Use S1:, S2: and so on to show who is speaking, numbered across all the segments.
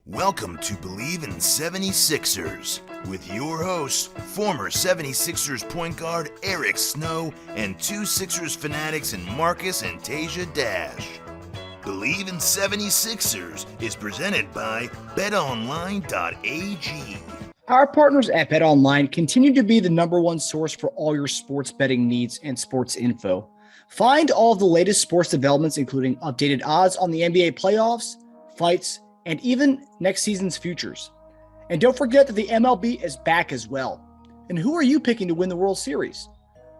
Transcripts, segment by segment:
S1: Welcome to Bleav In 76ers with your hosts, former 76ers point guard Eric Snow and two Sixers fanatics in Marcus and Teja Dash. Bleav In 76ers is presented by BetOnline.AG.
S2: Our partners at BetOnline continue to be the number one source for all your sports betting needs and sports info. Find all of the latest sports developments, including updated odds on the NBA playoffs, fights, and even next season's futures. And don't forget that the MLB is back as well. And who are you picking to win the World Series?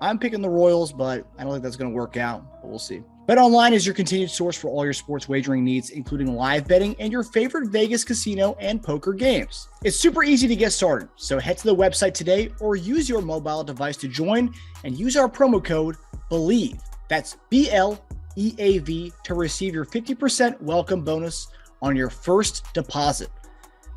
S2: I'm picking the Royals, but I don't think that's going to work out, but we'll see. BetOnline is your continued source for all your sports wagering needs, including live betting and your favorite Vegas casino and poker games. It's super easy to get started, so head to the website today or use your mobile device to join and use our promo code BLEAV, that's BLEAV, to receive your 50% welcome bonus on your first deposit.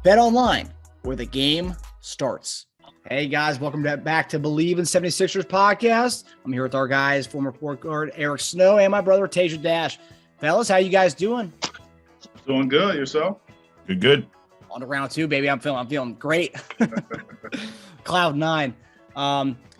S2: BetOnline, where the game starts. Hey guys, welcome back to Bleav In 76ers podcast. I'm here with our guys, former point guard Eric Snow and my brother Teja Dash. Fellas, how you guys doing?
S3: Doing good. Yourself?
S4: Good.
S2: On to round two, baby. I'm feeling great. Cloud nine.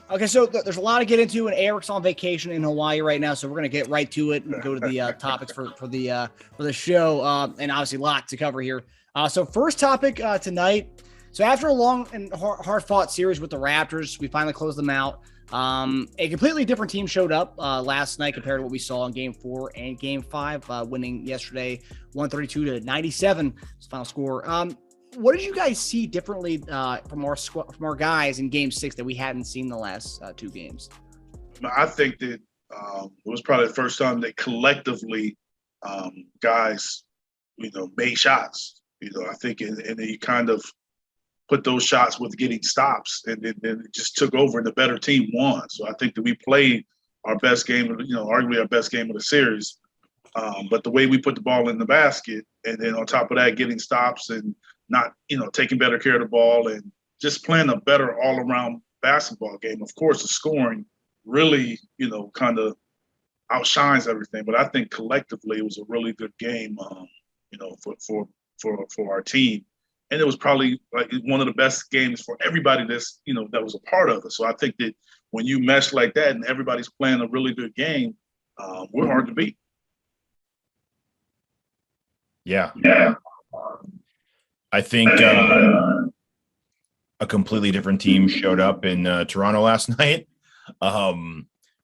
S2: Okay, so there's a lot to get into, and Eric's on vacation in Hawaii right now, so we're gonna get right to it and go to the topics for the show, and obviously a lot to cover here. So first topic tonight. So after a long and hard-fought series with the Raptors, we finally closed them out. A completely different team showed up last night compared to what we saw in Game 4 and Game 5, winning yesterday 132-97 was the final score. What did you guys see differently from our guys in Game 6 that we hadn't seen the last two games?
S3: I think that it was probably the first time that collectively guys, made shots. I think and they kind of put those shots with getting stops, and then it just took over, and the better team won. So I think that we played our best game, arguably our best game of the series. But the way we put the ball in the basket, and then on top of that, getting stops and not, taking better care of the ball and just playing a better all-around basketball game. Of course, the scoring really, kind of outshines everything. But I think collectively it was a really good game, for our team. And it was probably like one of the best games for everybody that's, that was a part of it. So I think that when you mesh like that and everybody's playing a really good game, we're hard to beat.
S4: Yeah. I think a completely different team showed up in Toronto last night.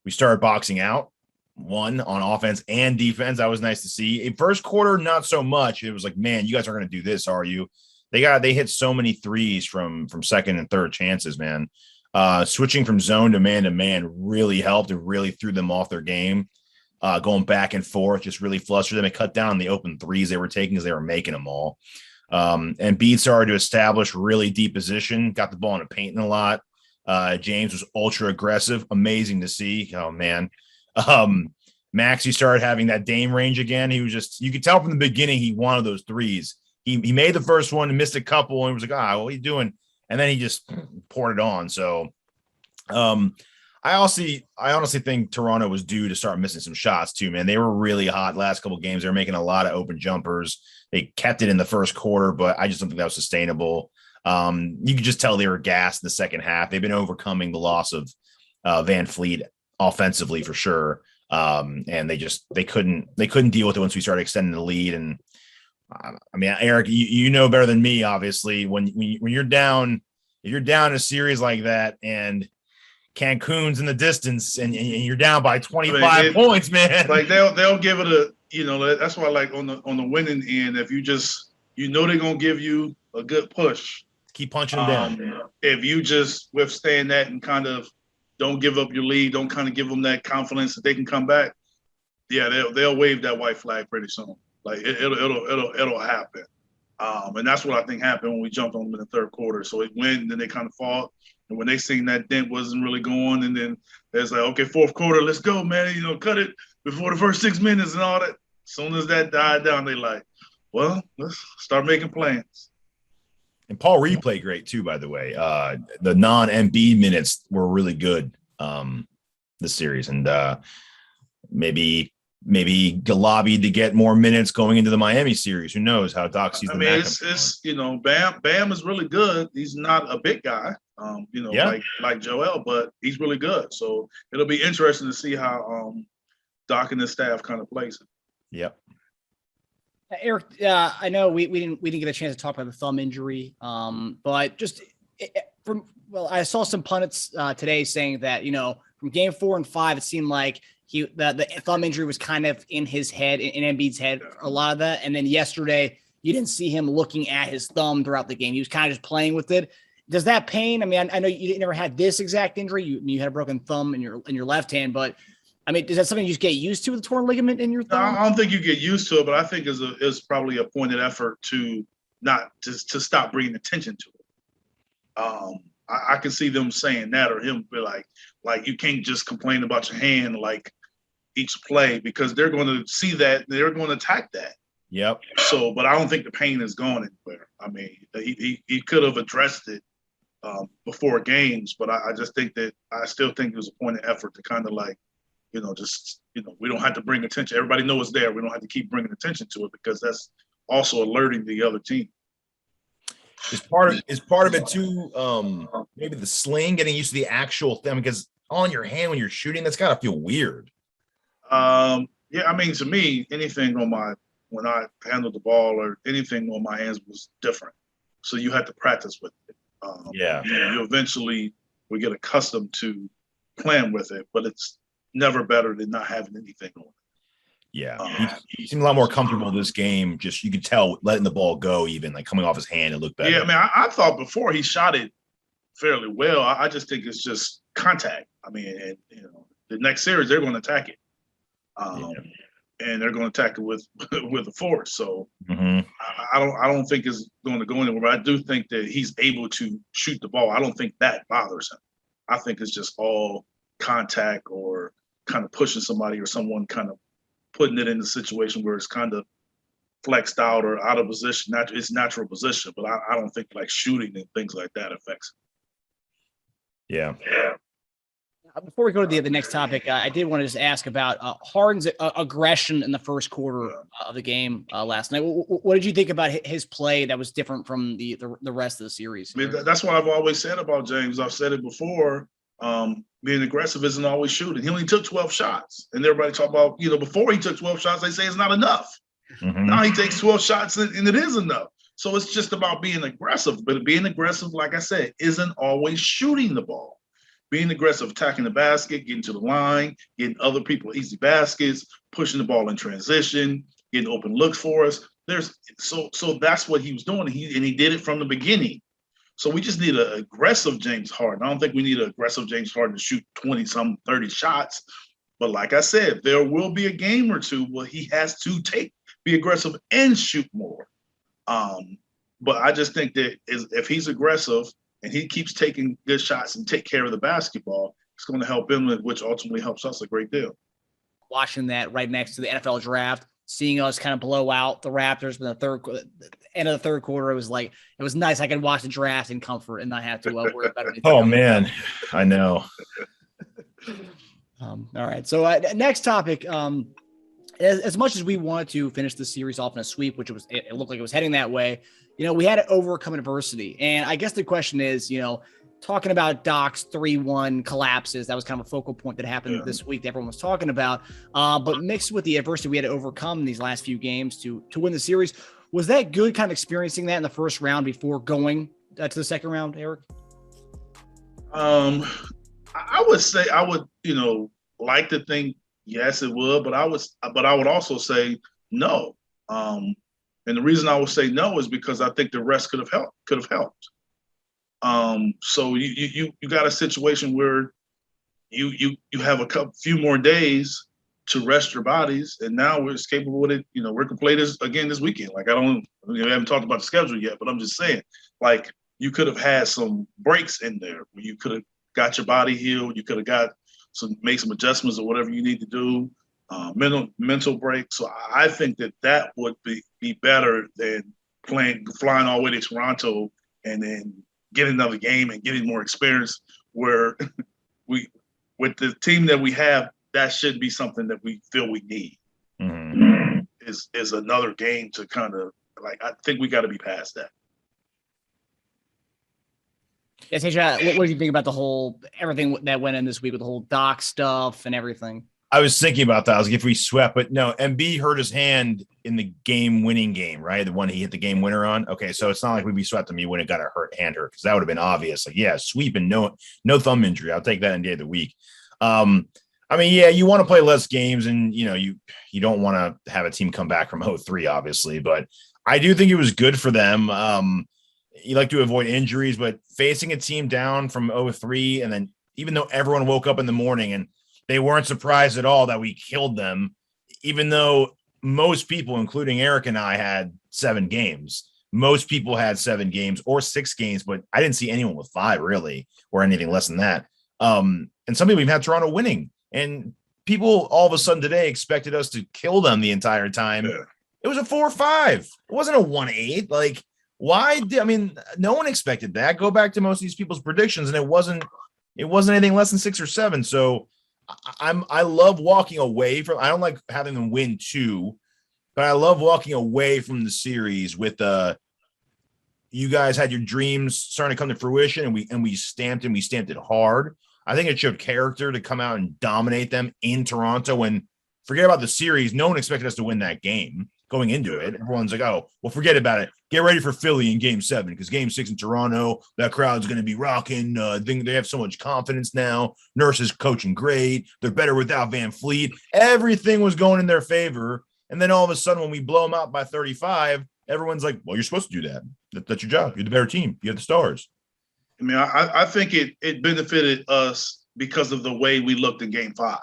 S4: We started boxing out, one on offense and defense. That was nice to see. In first quarter, not so much. It was like, man, you guys aren't going to do this, are you? They hit so many threes from second and third chances, man. Switching from zone to man really helped. It really threw them off their game. Going back and forth just really flustered them. It cut down the open threes they were taking because they were making them all. And Bede started to establish really deep position, got the ball in the paint a lot. James was ultra aggressive, amazing to see. Oh man. Maxey started having that Dame range again. He was you could tell from the beginning he wanted those threes. He made the first one and missed a couple and was like, what are you doing? And then he just poured it on. So I honestly think Toronto was due to start missing some shots too, man. They were really hot last couple of games. They were making a lot of open jumpers. They kept it in the first quarter, but I just don't think that was sustainable. You could just tell they were gassed in the second half. They've been overcoming the loss of Van Fleet offensively for sure. And they couldn't deal with it once we started extending the lead. And I mean, Eric, you know better than me, obviously, when you're down, if you're down in a series like that and Cancun's in the distance and you're down by 25 points, man.
S3: Like they'll give it that's why, like on the winning end, if you just, they're going to give you a good push.
S4: Keep punching them down.
S3: If you just withstand that and kind of don't give up your lead, don't kind of give them that confidence that they can come back. Yeah, they'll wave that white flag pretty soon. Like it'll happen. And that's what I think happened when we jumped on them in the third quarter. So it went, and then they kind of fought. And when they seen that dent wasn't really going, and then there's like, okay, fourth quarter, let's go, man. Cut it before the first 6 minutes and all that. As soon as that died down, they like, well, let's start making plans.
S4: And Paul Reed played great too, by the way. The non-Embiid minutes were really good this series, and maybe maybe lobbied to get more minutes going into the Miami series. Who knows how Doc sees the matchup?
S3: It's Bam is really good. He's not a big guy, like Joel, but he's really good. So it'll be interesting to see how Doc and his staff kind of plays it.
S4: Yep.
S2: Eric, I know we didn't get a chance to talk about the thumb injury, but just I saw some pundits today saying that from game 4 and 5, it seemed like the thumb injury was kind of in his head, in Embiid's head, a lot of that. And then yesterday, you didn't see him looking at his thumb throughout the game. He was kind of just playing with it. Does that pain? I mean, I know you never had this exact injury. You had a broken thumb in your left hand, but I mean, is that something you just get used to, with the torn ligament in your thumb?
S3: I don't think you get used to it, but I think it's probably a pointed effort to to stop bringing attention to it. I can see them saying that, or him be like you can't just complain about your hand like each play, because they're going to see that, they're going to attack that.
S4: Yep.
S3: So, but I don't think the pain is gone anywhere. I mean, he could have addressed it before games, but I still think it was a pointed effort to kind of we don't have to bring attention. Everybody knows it's there. We don't have to keep bringing attention to it, because that's also alerting the other team.
S4: Is part of it too, maybe the sling, getting used to the actual thing, because on your hand when you're shooting, that's gotta feel weird.
S3: Yeah, I mean, to me, anything when I handled the ball or anything on my hands was different. So you had to practice with it. You eventually will get accustomed to playing with it, but it's never better than not having anything on it.
S4: Yeah, he seemed a lot more comfortable this game. Just, you could tell, letting the ball go, even like coming off his hand, it looked better.
S3: Yeah, I mean, I thought before he shot it fairly well. I just think it's just contact. I mean, and, the next series they're going to attack it, and they're going to attack it with the force. So I don't think it's going to go anywhere. But I do think that he's able to shoot the ball. I don't think that bothers him. I think it's just all contact, or kind of pushing somebody, or someone kind of putting it in a situation where it's kind of flexed out or out of position. It's natural position, but I don't think like shooting and things like that affects it.
S4: Yeah.
S2: Before we go to the next topic, I did want to just ask about Harden's aggression in the first quarter of the game last night. What did you think about his play that was different from the rest of the series?
S3: I mean, that's what I've always said about James. I've said it before. Being aggressive isn't always shooting. He only took 12 shots. And everybody talk about, before he took 12 shots, they say it's not enough. Now he takes 12 shots and it is enough. So it's just about being aggressive. But being aggressive, like I said, isn't always shooting the ball. Being aggressive, attacking the basket, getting to the line, getting other people easy baskets, pushing the ball in transition, getting open looks for us. So that's what he was doing. And he did it from the beginning. So we just need an aggressive James Harden. I don't think we need an aggressive James Harden to shoot 20-some, 30 shots. But like I said, there will be a game or two where he has to be aggressive and shoot more. But I just think that if he's aggressive and he keeps taking good shots and take care of the basketball, it's going to help him, which ultimately helps us a great deal.
S2: Watching that right next to the NFL draft, seeing us kind of blow out the Raptors in the end of the third quarter, it was nice. I could watch the draft in comfort and not have to worry about anything.
S4: Oh man, I know.
S2: All right. So next topic. As much as we wanted to finish the series off in a sweep, which it looked like it was heading that way, we had to overcome adversity. And I guess the question is, talking about Doc's 3-1 collapses, that was kind of a focal point that happened this week that everyone was talking about. But mixed with the adversity we had to overcome in these last few games to win the series, was that good, kind of experiencing that in the first round before going to the second round, Eric?
S3: I would say I would, like to think yes, it would, but I would also say no. And the reason I would say no is because I think the rest could have helped. So you got a situation where you have few more days to rest your bodies, and now we're capable with it. We're going to play this again this weekend. Like, we haven't talked about the schedule yet, but I'm just saying, like, you could have had some breaks in there where you could have got your body healed. You could have made some adjustments or whatever you need to do, mental break. So I think that would be better than flying all the way to Toronto and then getting another game and getting more experience, where with the team that we have, that should be something that we feel we need. is another game to kind of like. I think we got to be past that.
S2: Yeah, Teja, what do you think about the whole everything that went in this week with the whole Doc stuff and everything?
S4: I was thinking about that. I was like, if we swept, but no, Embiid hurt his hand in the game-winning game, right? The one he hit the game winner on. Okay, so it's not like we swept him. He wouldn't have got a hand hurt because that would have been obvious. Like, yeah, sweep and no thumb injury. I'll take that any day of the week. I mean, yeah, you want to play less games, and you don't want to have a team come back from 0-3, obviously, but I do think it was good for them. You like to avoid injuries, but facing a team down from 0-3, and then even though everyone woke up in the morning and they weren't surprised at all that we killed them, even though most people, including Eric and I, had 7 games. Most people had 7 games or 6 games, but I didn't see anyone with 5 really, or anything less than that. And some people even had Toronto winning, and people all of a sudden today expected us to kill them the entire time. Yeah. It was a 4-5. It wasn't a 1-8. Like, why? No one expected that. Go back to most of these people's predictions, and it wasn't anything less than 6 or 7. So I love walking away from. I don't like having them win 2, but I love walking away from the series with you guys had your dreams starting to come to fruition, and we stamped it hard. I think it showed character to come out and dominate them in Toronto. When forget about the series, no one expected us to win that game going into it. Everyone's like, oh, well, forget about it. Get ready for Philly in Game 7 because Game 6 in Toronto, that crowd's going to be rocking. They have so much confidence now. Nurse is coaching great. They're better without Van Fleet. Everything was going in their favor. And then all of a sudden, when we blow them out by 35, everyone's like, well, you're supposed to do that. That's your job. You're the better team. You have the stars.
S3: I mean, I think it benefited us because of the way we looked in Game 5.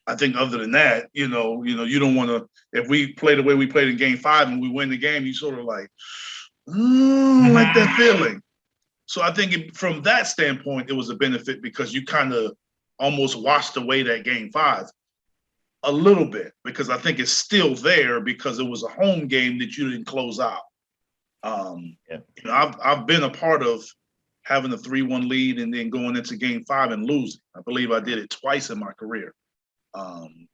S3: I think other than that, you don't want to, if we play the way we played in Game 5 and we win the game, you sort of like that feeling. So I think from that standpoint, it was a benefit because you kind of almost washed away that Game 5 a little bit, because I think it's still there because it was a home game that you didn't close out. I've been a part of having a 3-1 lead and then going into Game 5 and losing. I believe I did it twice in my career.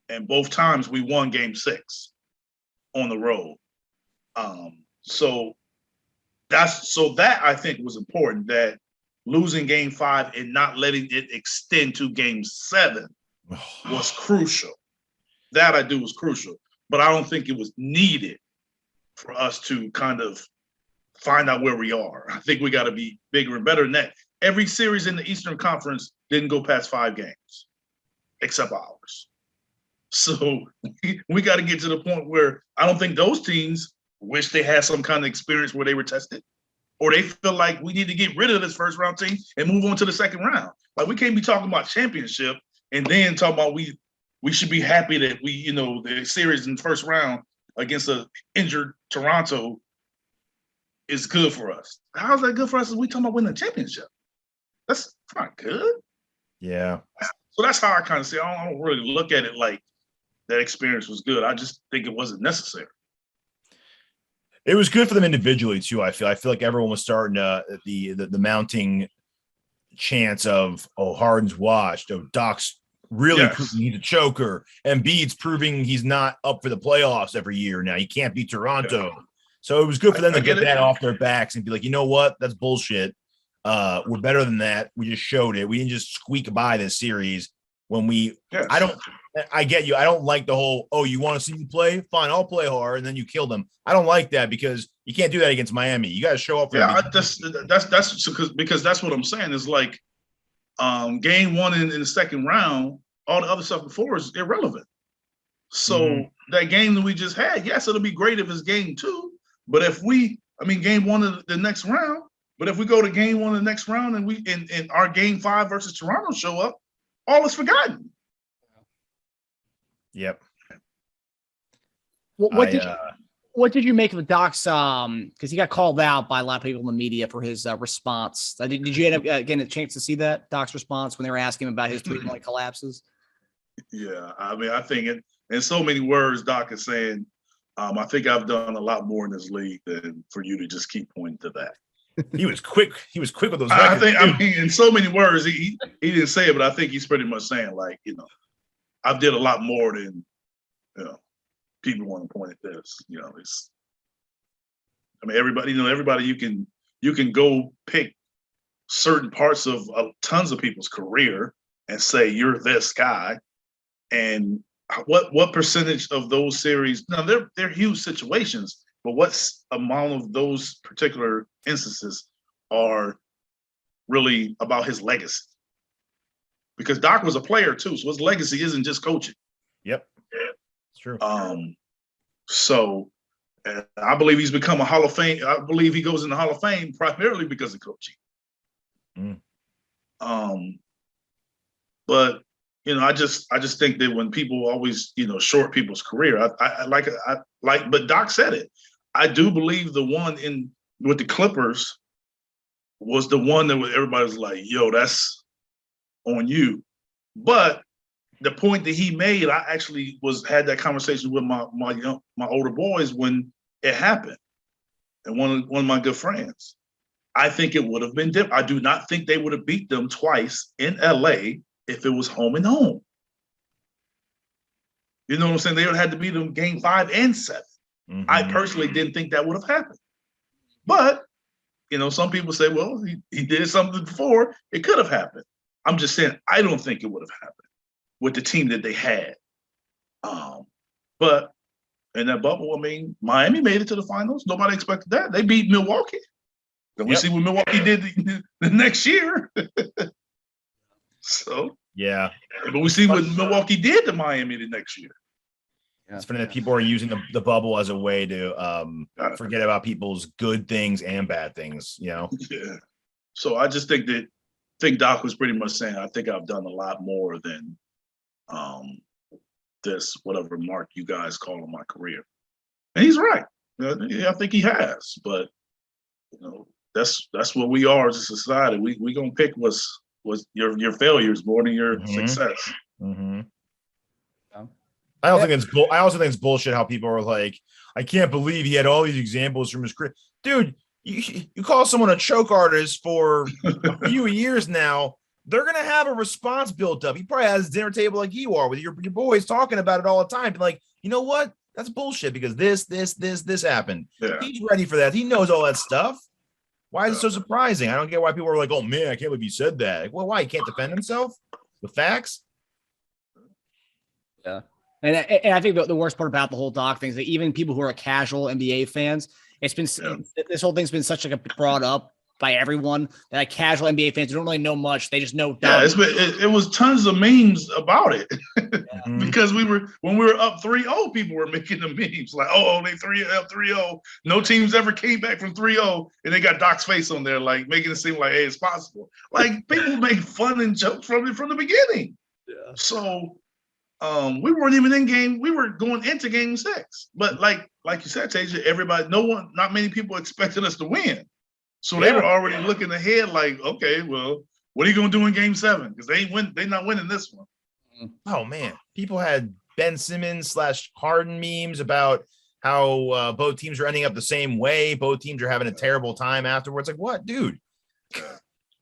S3: And both times we won Game 6 on the road. So that I think was important, that losing Game 5 and not letting it extend to Game 7 was crucial. That I do was crucial, but I don't think it was needed for us to kind of find out where we are. I think we got to be bigger and better than that. Every series in the Eastern Conference didn't go past 5 games, except ours. So we got to get to the point where I don't think those teams wish they had some kind of experience where they were tested, or they feel like we need to get rid of this first round team and move on to the second round. Like, we can't be talking about championship and then talking about we should be happy that the series in the first round against an injured Toronto is good for us. How's that good for us if we talking about winning a championship? That's not good.
S4: Yeah.
S3: So that's how I kind of say, I don't really look at it like that experience was good. I just think it wasn't necessary.
S4: It was good for them individually too. I feel like everyone was starting the mounting chance of, oh, Harden's washed. Oh, Doc's really proving he's a choker. And Embiid's proving he's not up for the playoffs every year now. He can't beat Toronto. Yeah. So it was good for them to get that off their backs and be like, you know what? That's bullshit. We're better than that. We just showed it. We didn't just squeak by this series when we I get you. I don't like the whole, oh, you want to see me play? Fine, I'll play hard, and then you kill them. I don't like that because you can't do that against Miami. You got to show up for
S3: that's because that's what I'm saying is like Game 1 in the second round, all the other stuff before is irrelevant. So that game that we just had, yes, it'll be great if it's Game 2, but if Game 1 of the next round, but if we go to Game 1 of the next round and we in our Game 5 versus Toronto show up, all is forgotten.
S4: Yep.
S2: What did you make of the Doc's? Because he got called out by a lot of people in the media for his response. Did you end up getting a chance to see that Doc's response when they were asking him about his 3-point collapses?
S3: Yeah, I think in so many words, Doc is saying, I think I've done a lot more in this league than for you to just keep pointing to that.
S4: He was quick. He was quick with those.
S3: In so many words, he didn't say it, but I think he's pretty much saying, like, I did a lot more than, people want to point at this. It's. I mean, everybody. You can go pick certain parts of tons of people's career and say you're this guy, and what percentage of those series? Now they're huge situations, but what's amount of those particular instances are really about his legacy? Because Doc was a player too, so his legacy isn't just coaching.
S4: Yep, it's true.
S3: So I believe he's become a Hall of Fame. I believe he goes in the Hall of Fame primarily because of coaching. But I just think that when people always short people's career, but Doc said it. I do believe the one with the Clippers was the one that everybody was like, "Yo, that's on you." But the point that he made, I actually had that conversation with my older boys when it happened, and one of my good friends. I think it would have been different. I do not think they would have beat them twice in LA if it was home and home. You know what I'm saying? They would have had to beat them game 5 and 7. Mm-hmm. I personally didn't think that would have happened. But, some people say, well, he did something before. It could have happened. I'm just saying, I don't think it would have happened with the team that they had. But in that bubble, I mean, Miami made it to the finals. Nobody expected that. They beat Milwaukee. Then we see what Milwaukee did the next year. So
S4: yeah,
S3: but we see what Milwaukee did to Miami the next year.
S4: It's funny that people are using the bubble as a way to forget about people's good things and bad things.
S3: Yeah. So I just think Doc was pretty much saying, I think I've done a lot more than this whatever mark you guys call in my career, and he's right. I think he has, but that's what we are as a society. We gonna pick what's your failures more than your success.
S4: Mm-hmm. I also think it's bullshit how people are like, I can't believe he had all these examples from his career. Dude, you call someone a choke artist for a few years now, they're gonna have a response built up. He probably has a dinner table like you are with your boys talking about it all the time. But like, you know what? That's bullshit because this happened. Yeah. He's ready for that. He knows all that stuff. Why is it so surprising? I don't get why people are like, oh man, I can't believe he said that. Like, well, why? He can't defend himself with facts?
S2: Yeah. And I think the worst part about the whole Doc thing is that even people who are casual NBA fans, this whole thing's been such brought up by everyone that like casual NBA fans who don't really know much. They just know. Doc.
S3: Yeah, it was tons of memes about it because when we were up 3-0, people were making the memes like, oh, they 3-0. No teams ever came back from 3-0, and they got Doc's face on there, like making it seem like, hey, it's possible. Like people make fun and jokes from the beginning. Yeah. So. We weren't even in game. We were going into game 6, but like you said, Teja, not many people expected us to win. So they were already looking ahead like, okay, well, what are you going to do in game 7? Because they're not winning this one.
S4: Oh man. People had Ben Simmons / Harden memes about how both teams are ending up the same way. Both teams are having a terrible time afterwards. Like what, dude?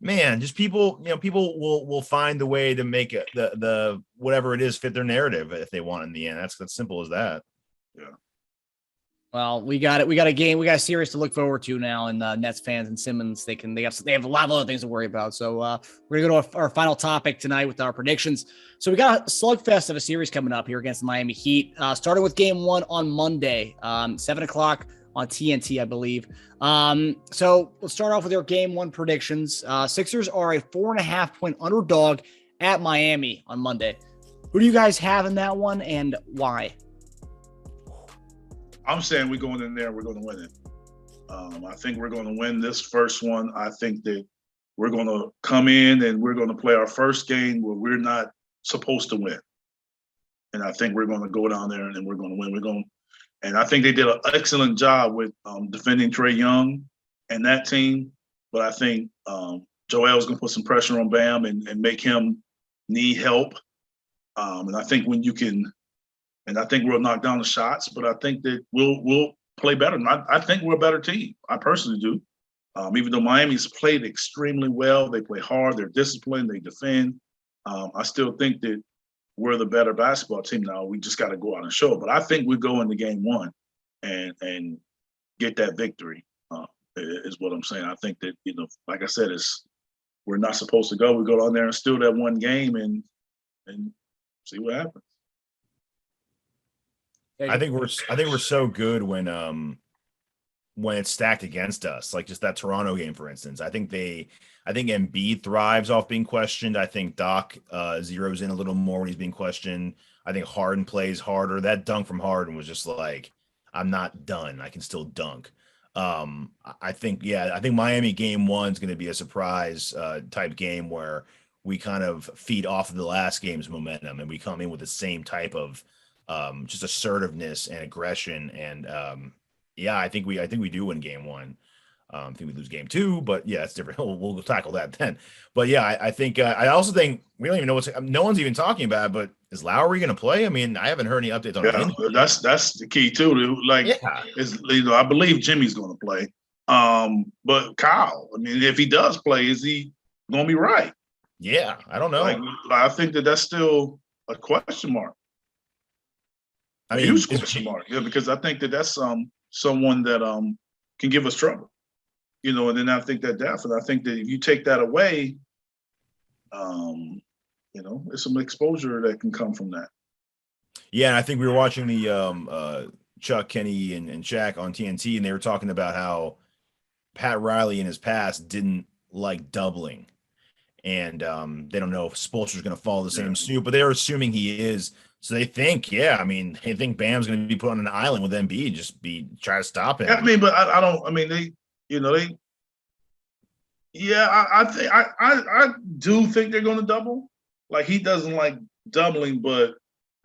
S4: Man, just people will find the way to make it the whatever it is fit their narrative if they want in the end. That's simple as that.
S3: Yeah.
S2: Well, we got it. We got a series to look forward to now, and Nets fans and Simmons, they have a lot of other things to worry about. So we're gonna go to our final topic tonight with our predictions. So we got a slugfest of a series coming up here against the Miami Heat, starting with Game 1 on Monday, 7:00 on TNT, I believe. So let's start off with your Game 1 predictions. Sixers are a 4.5-point underdog at Miami on Monday. Who do you guys have in that one, and why?
S3: I'm saying we're going in there, we're going to win it. I think we're going to win this first one. I think that we're going to come in and we're going to play our first game where we're not supposed to win. And I think we're going to go down there and then we're going to win. And I think they did an excellent job with defending Trae Young and that team. But I think Joel's going to put some pressure on Bam and make him need help. And I think I think we'll knock down the shots, but I think that we'll play better. And I think we're a better team. I personally do. Even though Miami's played extremely well, they play hard, they're disciplined, they defend. I still think that we're the better basketball team now. We just got to go out and show it. But I think we go into game one and get that victory. Is what I'm saying. I think that, like I said, we're not supposed to go. We go down there and steal that one game and see what happens.
S4: I think we're so good when it's stacked against us, like just that Toronto game, for instance. I think Embiid thrives off being questioned. I think Doc zeroes in a little more when he's being questioned. I think Harden plays harder. That dunk from Harden was just like, I'm not done. I can still dunk. I think Miami game 1 is going to be a surprise type game where we kind of feed off of the last game's momentum and we come in with the same type of just assertiveness and aggression. And I think we do win game 1. I think we lose game 2, but yeah, it's different. We'll tackle that then. But yeah, I think I also think we don't even know no one's even talking about it, but is Lowry going to play? I mean, I haven't heard any updates on him.
S3: That's the key too. Like, I believe Jimmy's going to play. But Kyle, I mean, if he does play, is he going to be right?
S4: Yeah, I don't know.
S3: Like, I think that's still a question mark. I mean, huge question mark. Yeah, because I think that's someone that can give us trouble. And then I think that depth, and I think that if you take that away, it's some exposure that can come from that.
S4: Yeah, and I think we were watching the Chuck, Kenny, and Shaq on TNT, and they were talking about how Pat Riley in his past didn't like doubling. And they don't know if Spoelstra's going to follow the same suit, but they're assuming he is. So they think, they think Bam's going to be put on an island with Embiid, just try to stop him.
S3: I mean, but I don't. I mean, I do think they're going to double. Like, he doesn't like doubling, but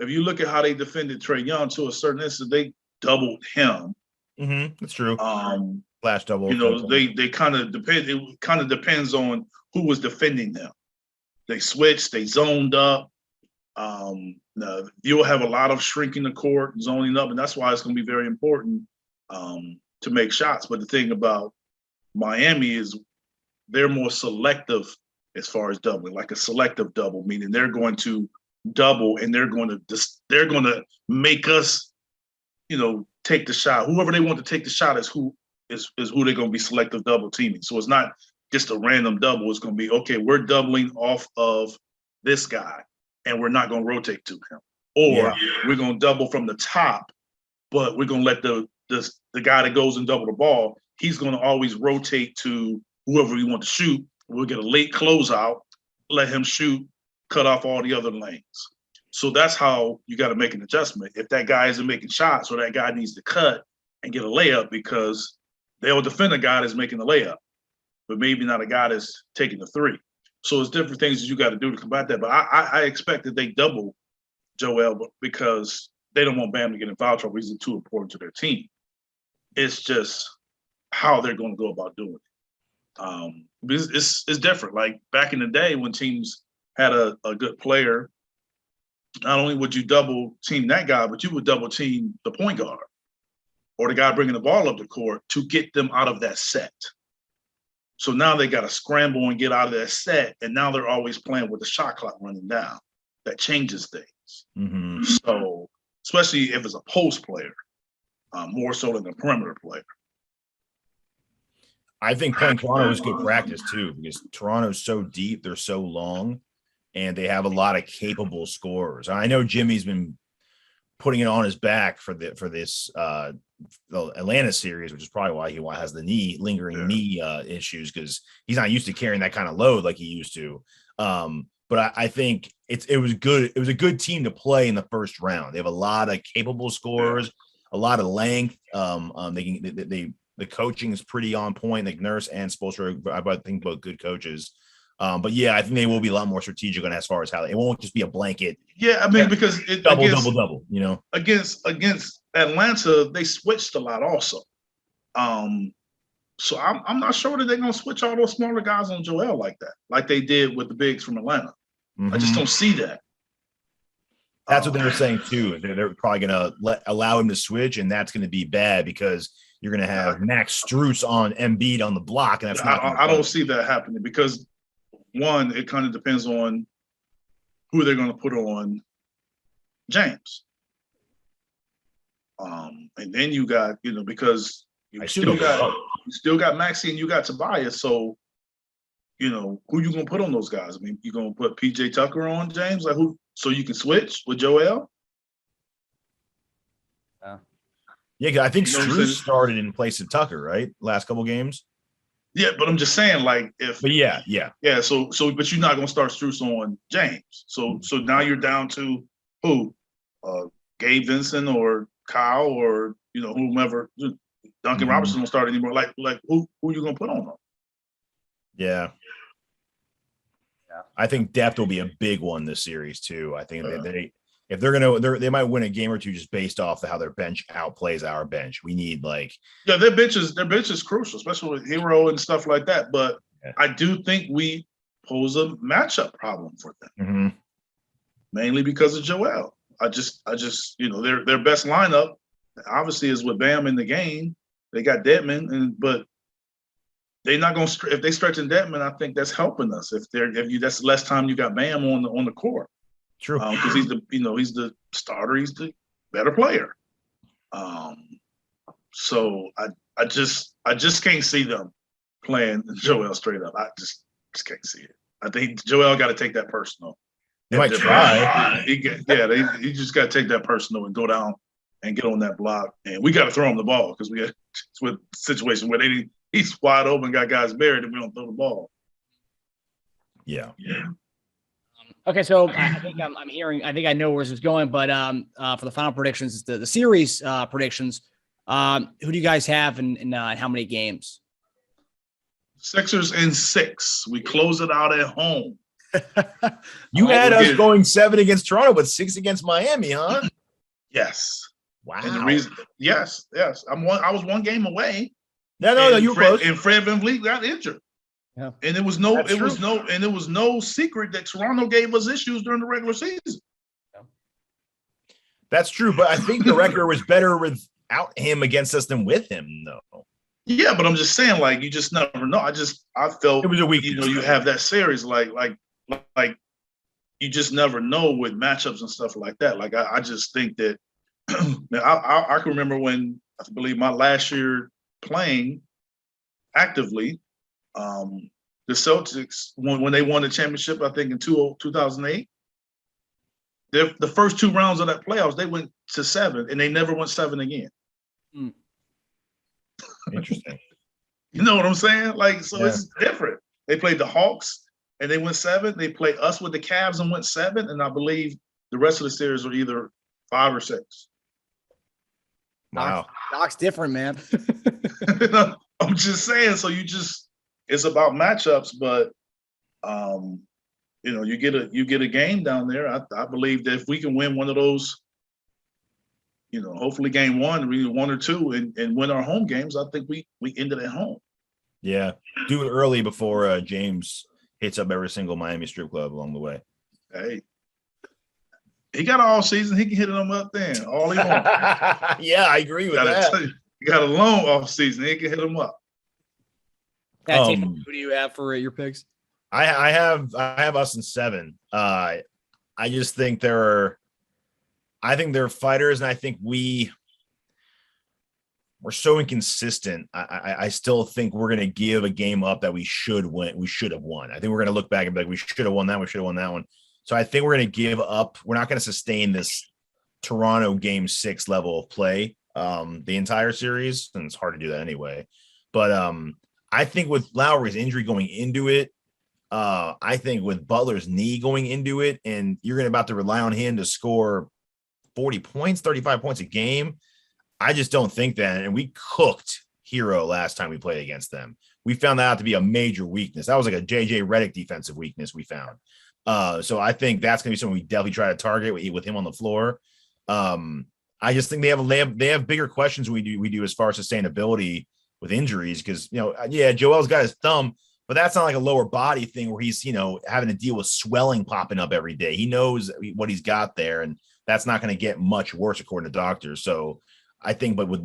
S3: if you look at how they defended Trae Young to a certain extent, they doubled him.
S4: Mm-hmm. That's true. Flash double.
S3: They kind of depend. It kind of depends on who was defending them. They switched. They zoned up. You'll have a lot of shrinking the court, zoning up, and that's why it's going to be very important to make shots. But the thing about Miami is they're more selective as far as doubling, like a selective double, meaning they're going to double and they're going to make us, take the shot. Whoever they want to take the shot is who they're going to be selective double teaming. So it's not just a random double. It's going to be, okay, we're doubling off of this guy and we're not going to rotate to him. Or we're going to double from the top, but we're going to let the guy that goes and double the ball, he's going to always rotate to whoever we want to shoot. We'll get a late closeout, let him shoot, cut off all the other lanes. So that's how you got to make an adjustment. If that guy isn't making shots, or that guy needs to cut and get a layup, because they'll defend a guy that's making the layup, but maybe not a guy that's taking the three. So it's different things that you got to do to combat that. But I expect that they double Joel because they don't want Bam to get in foul trouble. He's too important to their team. It's just how they're going to go about doing it. It's different. Like back in the day when teams had a good player, not only would you double team that guy, but you would double team the point guard or the guy bringing the ball up the court to get them out of that set. So now they got to scramble and get out of that set, and now they're always playing with the shot clock running down. That changes things. Mm-hmm. So especially if it's a post player, more so than a perimeter player.
S4: I think playing Toronto is good practice too, because Toronto's so deep, they're so long, and they have a lot of capable scorers. I know Jimmy's been putting it on his back for this the Atlanta series, which is probably why he has the lingering knee issues, because he's not used to carrying that kind of load like he used to. But I think it was good. It was a good team to play in the first round. They have a lot of capable scorers, a lot of length. The coaching is pretty on point. Like Nurse and Spoelstra, I think both good coaches. But yeah, I think they will be a lot more strategic on as far as how it won't just be a blanket.
S3: Yeah, I mean, because
S4: double,
S3: against Atlanta, they switched a lot also. So I'm not sure that they're going to switch all those smaller guys on Joel like that, like they did with the bigs from Atlanta. Mm-hmm. I just don't see that.
S4: That's what they were saying too. They're probably going to allow him to switch, and that's going to be bad because you're going to have Max Strus on Embiid on the block, and that's not.
S3: I don't see that happening because one, it kind of depends on who they're going to put on James. And then you got, because you still got Maxey and you got Tobias. So, who you gonna put on those guys? I mean, you gonna put PJ Tucker on James? Like who? So you can switch with Joel?
S4: Yeah, I think Strus started in place of Tucker, right? Last couple games.
S3: Yeah, but I'm just saying, like,
S4: yeah.
S3: So, but you're not gonna start Strus on James. So now you're down to who? Gabe Vincent or Kyle or whomever. Duncan Robertson won't start anymore. Like who you gonna put on them?
S4: Yeah. I think depth will be a big one this series too. I think if they might win a game or two just based off of how their bench outplays our bench. We need
S3: their bench is crucial, especially with Hero and stuff like that. But I do think we pose a matchup problem for them, mainly because of Joel. I just their best lineup obviously is with Bam in the game. They got Dedmon, but they're not going to. If they stretching Dedmon, I think that's helping us. That's less time you got Bam on the court.
S4: True,
S3: because he's the starter. He's the better player. So I just can't see them playing Joel straight up. I just can't see it. I think Joel got to take that personal.
S4: They might try.
S3: He just got to take that personal and go down and get on that block. And we got to throw him the ball because we had a situation where he's wide open, got guys buried, and we don't throw the ball.
S4: Yeah.
S2: Okay, so I think I'm hearing. I think I know where this is going, but for the final predictions, the series predictions, who do you guys have and how many games?
S3: Sixers in 6. We close it out at home.
S4: You had us going 7 against Toronto, but 6 against Miami, huh?
S3: Yes.
S4: Wow.
S3: And the reason, yes. I was 1 game away.
S4: No, you were close.
S3: And Fred VanVleet got injured.
S2: Yeah.
S3: And it was no secret that Toronto gave us issues during the regular season.
S4: That's true, but I think the record was better without him against us than with him, though.
S3: Yeah, but I'm just saying, like, you just never know. I felt
S4: it was a week.
S3: You have that series, like you just never know with matchups and stuff like that. Like, I just think that I can remember when I believe my last year playing actively. The Celtics, when they won the championship, I think in 2008, the first 2 rounds of that playoffs, they went to 7, and they never went 7 again.
S4: Interesting.
S3: You know what I'm saying? Like, so It's different. They played the Hawks, and they went 7. They played us with the Cavs and went 7, and I believe the rest of the series were either 5 or 6.
S4: Wow.
S2: Doc's different, man.
S3: I'm just saying, so it's about matchups, but you get a game down there. I believe that if we can win one of those, hopefully game 1, really 1 or 2, and win our home games, I think we end it at home.
S4: Yeah, do it early before James hits up every single Miami strip club along the way.
S3: Hey, he got all season. He can hit them up then all he wants.
S4: Yeah, I agree with that.
S3: He got a long off season. He can hit them up.
S2: Who do you have for your picks?
S4: I have us in 7. I just think they're fighters, and I think we're so inconsistent. I still think we're going to give a game up that we should win. We should have won. I think we're going to look back and be like, we should have won that. We should have won that one. So I think we're going to give up. We're not going to sustain this Toronto game 6 level of play the entire series, and it's hard to do that anyway. But I think with Lowry's injury going into it, I think with Butler's knee going into it, and you're about to rely on him to score 40 points, 35 points a game. I just don't think that. And we cooked Hero last time we played against them. We found that out to be a major weakness. That was like a JJ Redick defensive weakness we found. So I think that's going to be something we definitely try to target with him on the floor. I just think they have bigger questions we do as far as sustainability with injuries, because Joel's got his thumb, but that's not like a lower body thing where he's having to deal with swelling popping up every day. He knows what he's got there, and that's not going to get much worse according to doctors. So I think, but with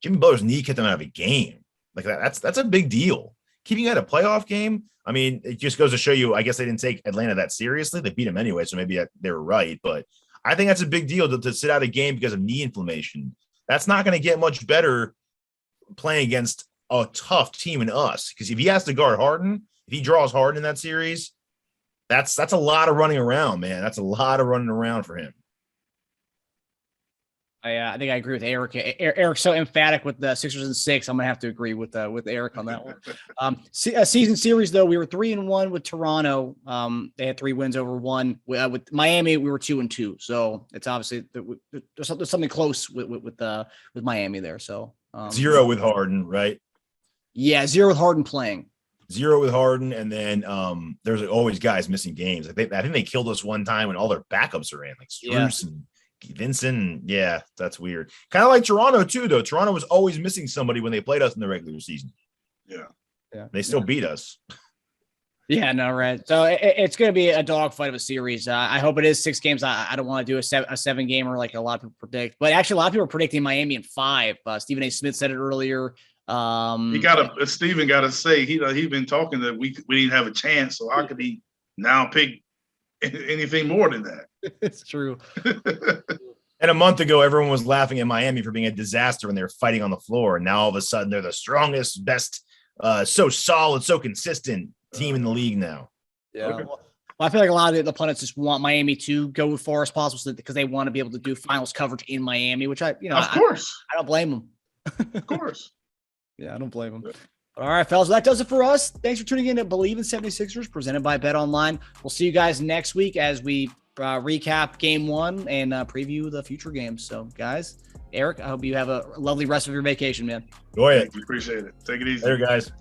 S4: Jimmy Butler's knee kept him out of a game like that, that's a big deal. Keeping out a playoff game, I mean, it just goes to show you. I guess they didn't take Atlanta that seriously. They beat him anyway, so maybe they were right. But I think that's a big deal to sit out a game because of knee inflammation. That's not going to get much better playing against a tough team in us. Because if he has to guard Harden, if he draws Harden in that series, that's a lot of running around, man. That's a lot of running around for him.
S2: I think I agree with Eric. Eric's so emphatic with the Sixers and 6. I'm gonna have to agree with Eric on that one. Season series though, we were 3-1 with Toronto. They had 3 wins over 1. With Miami, we were 2-2. So it's obviously there's something close with Miami there. So
S4: 0 with Harden, right?
S2: Yeah, 0 with Harden playing.
S4: 0 with Harden, and then there's always guys missing games. I think they killed us one time when all their backups are in, like Strus and Vincent. Yeah, that's weird. Kind of like Toronto too, though. Toronto was always missing somebody when they played us in the regular season.
S3: Yeah.
S4: They still beat us.
S2: Yeah, no, right. So it's going to be a dogfight of a series. I hope it is 6 games. I don't want to do a 7-gamer like a lot of people predict, but actually a lot of people are predicting Miami in 5. Stephen A. Smith said it earlier.
S3: Steven got to say he's been talking that we didn't have a chance. So how could he now pick anything more than that?
S2: It's true.
S4: And a month ago, everyone was laughing at Miami for being a disaster when they were fighting on the floor. And now all of a sudden they're the strongest, best, so solid, so consistent team in the league now.
S2: Yeah. Okay. Well, I feel like a lot of the pundits just want Miami to go as far as possible because they want to be able to do finals coverage in Miami, which
S3: of course,
S2: I don't blame them.
S3: Of course.
S2: Yeah, I don't blame them. All right, fellas, that does it for us. Thanks for tuning in to Bleav in 76ers, presented by BetOnline. We'll see you guys next week as we recap Game 1 and preview the future games. So, guys, Eric, I hope you have a lovely rest of your vacation, man.
S4: Go ahead.
S3: Appreciate it. Take it easy.
S4: Later, guys.